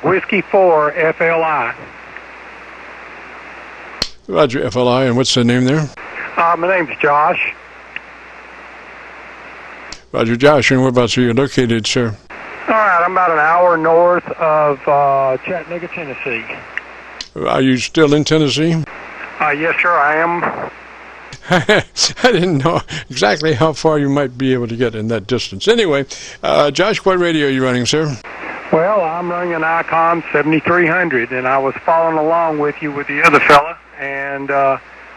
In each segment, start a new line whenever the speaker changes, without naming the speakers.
Whiskey 4 FLI.
Roger, FLI, and what's the name there?
My name's Josh.
Roger, Josh, and whereabouts are you located, sir?
All right, I'm about an hour north of Chattanooga, Tennessee.
Are you still in Tennessee?
Yes, sir, I am.
I didn't know exactly how far you might be able to get in that distance. Anyway, Josh, what radio are you running, sir?
Well, I'm running an Icon 7300, and I was following along with you with the other fella, and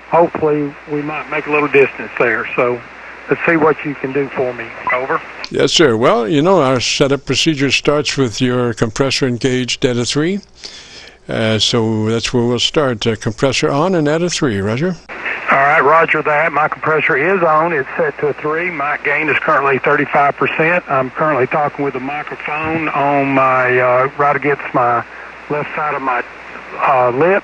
hopefully we might make a little distance there. So let's see what you can do for me. Over.
Yes, sir. Well, you know, our setup procedure starts with your compressor engaged at a 3. So that's where we'll start. Compressor on and at a 3. Roger.
All right, roger that. My compressor is on. It's set to a 3. My gain is currently 35%. I'm currently talking with a microphone on my right against my left side of my lip.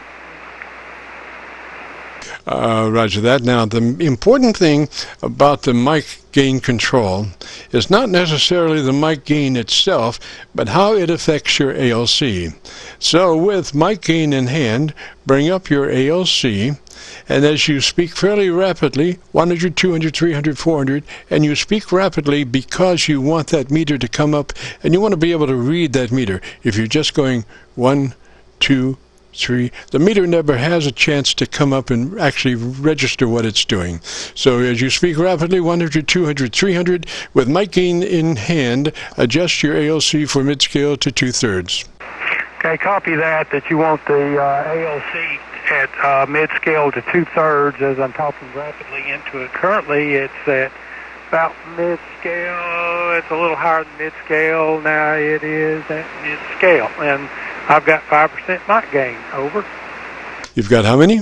Roger that. Now, the important thing about the mic gain control is not necessarily the mic gain itself, but how it affects your ALC. So with mic gain in hand, bring up your ALC, and as you speak fairly rapidly, 100, 200, 300, 400, and you speak rapidly because you want that meter to come up, and you want to be able to read that meter. If you're just going 1, 2, 3, the meter never has a chance to come up and actually register what it's doing. So as you speak rapidly, 100, 200, 300, with mic gain in hand, adjust your ALC for mid-scale to 2/3.
Okay, copy that you want the ALC at mid-scale to 2/3 as I'm talking rapidly into it. Currently it's at about mid-scale. It's a little higher than mid-scale. Now it is at mid-scale. And I've got 5% mic gain. Over.
You've got how many?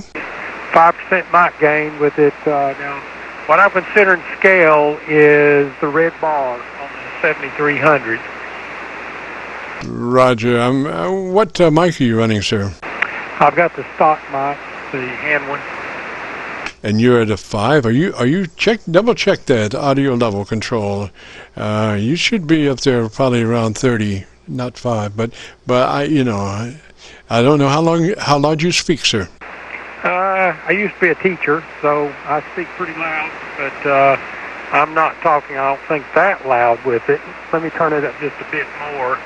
5% mic gain with it. Now, what I'm considering scale is the red bar on the 7300.
Roger. What mic are you running, sir?
I've got the stock mic, the hand one.
And you're at a 5. Are you double check that audio level control? You should be up there probably around 30. Not 5, but I don't know how loud you speak, sir.
I used to be a teacher, so I speak pretty loud, but I'm not talking, I don't think, that loud with it. Let me turn it up just a bit more.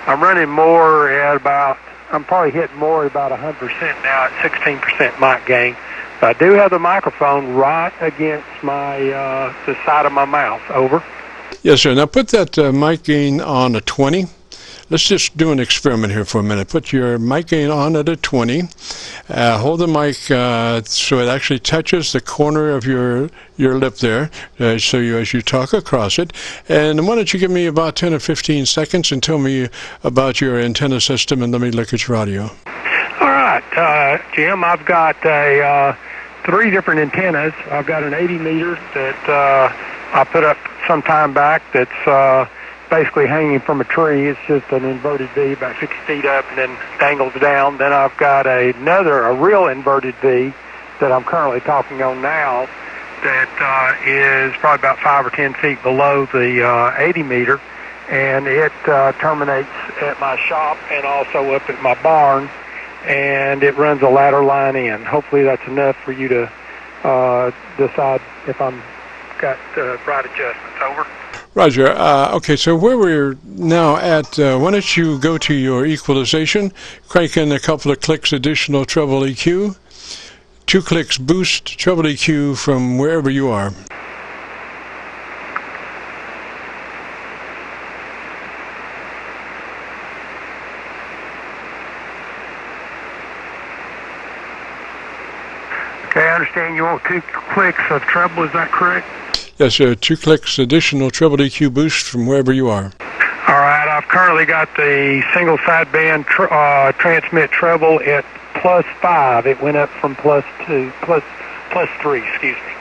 I'm running more at about, I'm probably hitting more at about 100% now at 16% mic gain. So I do have the microphone right against my the side of my mouth. Over.
Yes, sir. Now put that mic gain on a 20. Let's just do an experiment here for a minute. Put your mic gain on at a 20. Hold the mic so it actually touches the corner of your lip there, so as you talk across it. And why don't you give me about 10 or 15 seconds and tell me about your antenna system, and let me look at your audio.
All right, Jim, I've got 3 different antennas. I've got an 80 meter that I put up some time back that's basically hanging from a tree. It's just an inverted V about 50 feet up and then dangles down. Then I've got a real inverted V that I'm currently talking on now that is probably about 5 or 10 feet below the 80 meter, and it terminates at my shop and also up at my barn, and it runs a ladder line in. Hopefully that's enough for you to decide if I'm got right adjustments. Over.
Roger. Okay, so where we're now at, why don't you go to your equalization, crank in a couple of clicks additional treble EQ, 2 clicks boost treble EQ from wherever you are.
Okay, I understand you want 2 clicks of treble, is that correct?
Yes, sir. 2 clicks additional treble EQ boost from wherever you are.
All right, I've currently got the single sideband transmit treble at +5. It went up from +3, excuse me.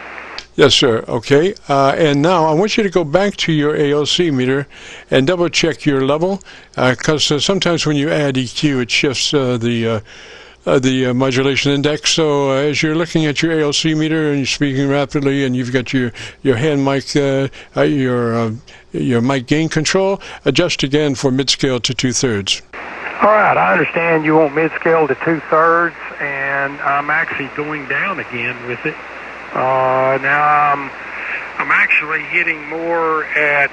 Yes, sir. Okay. And now I want you to go back to your ALC meter and double check your level, because sometimes when you add EQ, it shifts the modulation index. So as you're looking at your ALC meter and you're speaking rapidly, and you've got your hand mic, your mic gain control, adjust again for mid-scale to 2/3.
All right, I understand you want mid-scale to 2/3, and I'm actually going down again with it. Now I'm actually hitting more at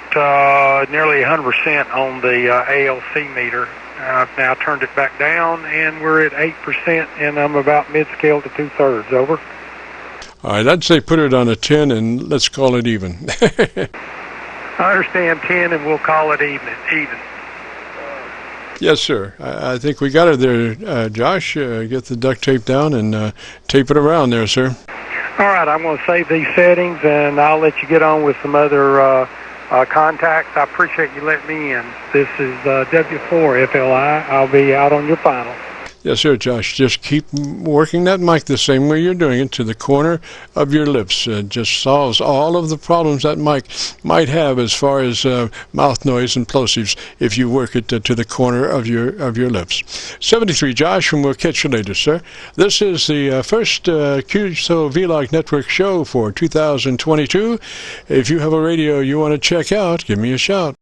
nearly 100% on the ALC meter. I've now turned it back down, and we're at 8%, and I'm about mid-scale to 2/3. Over.
All right, I'd say put it on a 10, and let's call it even.
I understand 10, and we'll call it even.
Yes, sir. I think we got it there, Josh. Get the duct tape down and tape it around there, sir.
All right, I'm going to save these settings, and I'll let you get on with some other contacts. I appreciate you letting me in. This is W4FLI. I'll be out on your final.
Yes, sir, Josh. Just keep working that mic the same way you're doing it to the corner of your lips. It just solves all of the problems that mic might have as far as mouth noise and plosives if you work it to the corner of your lips. 73, Josh, and we'll catch you later, sir. This is the first Qso-Vlog Network show for 2022. If you have a radio you want to check out, give me a shout.